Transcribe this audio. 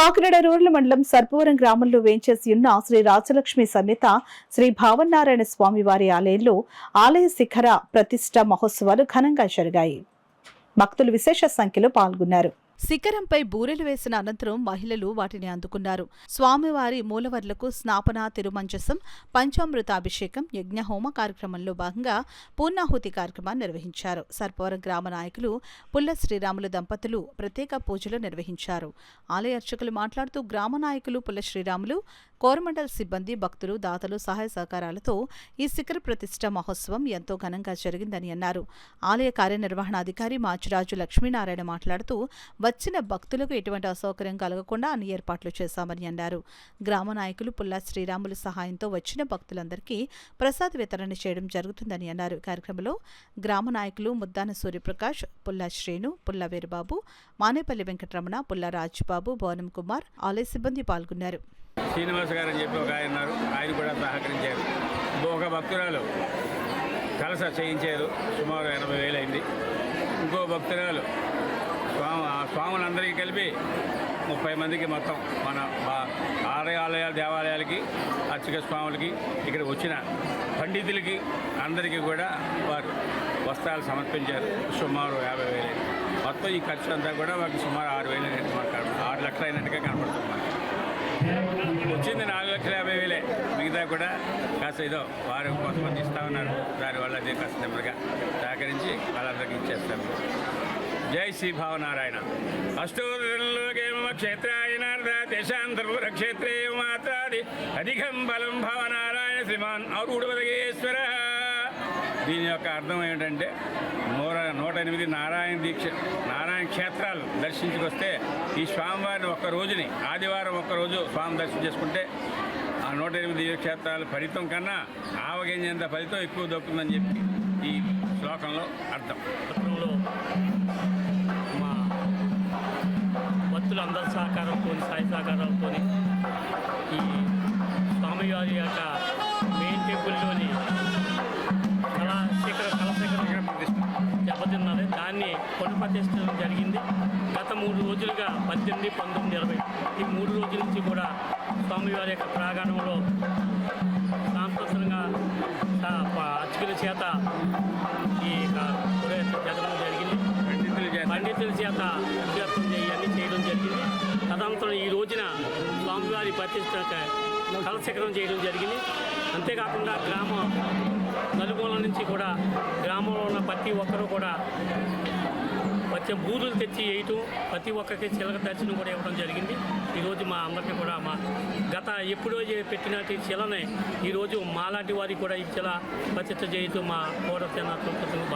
Kakinada rural మండలం సర్పవరం గ్రామంలో వేంచేసి ఉన్న శ్రీ రాజలక్ష్మి సమేత శ్రీ భావనారాయణ స్వామి వారి ఆలయంలో ఆలయ శిఖర ప్రతిష్ట మహోత్సవాలు ఘనంగా జరిగాయి. భక్తులు విశేష సంఖ్యలో పాల్గొన్నారు. శిఖరంపై బూరెలు వేసిన అనంతరం మహిళలు వాటిని అందుకున్నారు. స్వామివారి మూలవర్లకు స్నాపన, తిరుమంజసం, పంచామృతాభిషేకం, యజ్ఞహోమ కార్యక్రమంలో భాగంగా పూర్ణాహుతి కార్యక్రమాన్ని నిర్వహించారు. సర్పవరం గ్రామ నాయకులు పుల్ల శ్రీరాములు దంపతులు ప్రత్యేక పూజలు నిర్వహించారు. ఆలయ అర్చకులు మాట్లాడుతూ గ్రామ నాయకులు పుల్ల శ్రీరాములు, కోరమండల్ సిబ్బంది, భక్తులు, దాతలు సహాయ సహకారాలతో ఈ శిఖర ప్రతిష్ట మహోత్సవం ఎంతో ఘనంగా జరిగిందని అన్నారు. ఆలయ కార్యనిర్వహణాధికారి మాచిరాజు లక్ష్మీనారాయణ మాట్లాడుతూ వచ్చిన భక్తులకు ఎటువంటి అసౌకర్యం కలగకుండా అన్ని ఏర్పాట్లు చేశామని అన్నారు. గ్రామ నాయకులు పుల్ల శ్రీరాములు సహాయంతో వచ్చిన భక్తులందరికీ ప్రసాద వితరణ చేయడం జరుగుతుందని అన్నారు. కార్యక్రమంలో గ్రామ నాయకులు ముద్దాన సూర్యప్రకాష్, పుల్ల శ్రేణు, పుల్ల వీరబాబు, మానేపల్లి వెంకటరమణ, పుల్ల రాజ్బాబు, బోనం కుమార్, ఆలయ సిబ్బంది పాల్గొన్నారు. శ్రీనివాస్ గారు అని చెప్పి ఒక ఆయన ఉన్నారు, ఆయన కూడా సహకరించారు. ఒక భక్తురాలు కలస చేయించారు, సుమారు 80,000 అయింది. ఇంకో భక్తురాలు స్వాములందరికీ కలిపి 30 మందికి మొత్తం మన ఆలయాల దేవాలయాలకి, అర్చక స్వాములకి, ఇక్కడ వచ్చిన పండితులకి అందరికీ కూడా వారు వస్త్రాలు సమర్పించారు. సుమారు 50,000 మొత్తం ఈ ఖర్చు అంతా కూడా వారికి సుమారు 6,000 మాట్లాడు 6 లక్షలు అయినట్టుగా కనపడుతుంది. వచ్చింది 4,50,000. మిగతా కూడా కాస్త ఏదో వారు కొంతమంది ఇస్తా ఉన్నారు. దానివల్ల అదే కాస్త నెమ్మదిగా సహకరించి వాళ్ళందరికీ ఇచ్చేస్తాము. జై శ్రీ భావనారాయణ. అష్టోదరంలోకేమ క్షేత్రాయనార్థ దేశాంతర్పుర క్షేత్రే మాత్రాది అధికం బలం భావనారాయణ శ్రీమాన్ ఔరుడవదగేశ్వర. దీని యొక్క అర్థం ఏమిటంటే 108 నారాయణ క్షేత్రాలు దర్శించుకొస్తే ఈ స్వామివారిని ఒక్కరోజుని ఆదివారం ఒక్కరోజు స్వామి దర్శనం చేసుకుంటే ఆ 108 క్షేత్రాల ఫలితం కన్నా ఆవగింజంత ఫలితం ఎక్కువ దొరుకుతుందని చెప్పి ఈ శ్లోకంలో అర్థం. మా భక్తులందరి సహకారంతో, సాయి సహకారాలతో ఈ స్వామివారి యొక్క మెయిన్ టెంపుల్లోని దెబ్బతిన్నది. దాన్ని పునఃప్రతిష్ఠించడం జరిగింది. గత 3 రోజులుగా 18, 19, 20 ఈ 3 రోజుల నుంచి కూడా స్వామివారి యొక్క ప్రాంగణంలో సాంస్కృతికంగా అర్చకుల చేత ఈ జరగడం జరిగింది. పండితుల చేత అభ్యర్థం ఇవన్నీ చేయడం జరిగింది. తదనంతరం ఈ రోజున స్వామివారి ప్రతిష్ఠ కలశిఖరం చేయడం జరిగింది. అంతేకాకుండా గ్రామ నలుమూల నుంచి కూడా గ్రామంలో ఉన్న ప్రతి ఒక్కరూ కూడా వచ్చే బూరులు తెచ్చి వేయటం, ప్రతి ఒక్కరికి చిలక దర్శనం కూడా ఇవ్వడం జరిగింది. ఈరోజు మా అందరికీ కూడా మా గత ఎప్పుడో పెట్టినట్టు శిలనే ఈరోజు మాలాంటి వారికి కూడా ఈ శిల ప్రతిష్ఠ చేయటం మా పూర్వసేన భావిస్తున్నాం.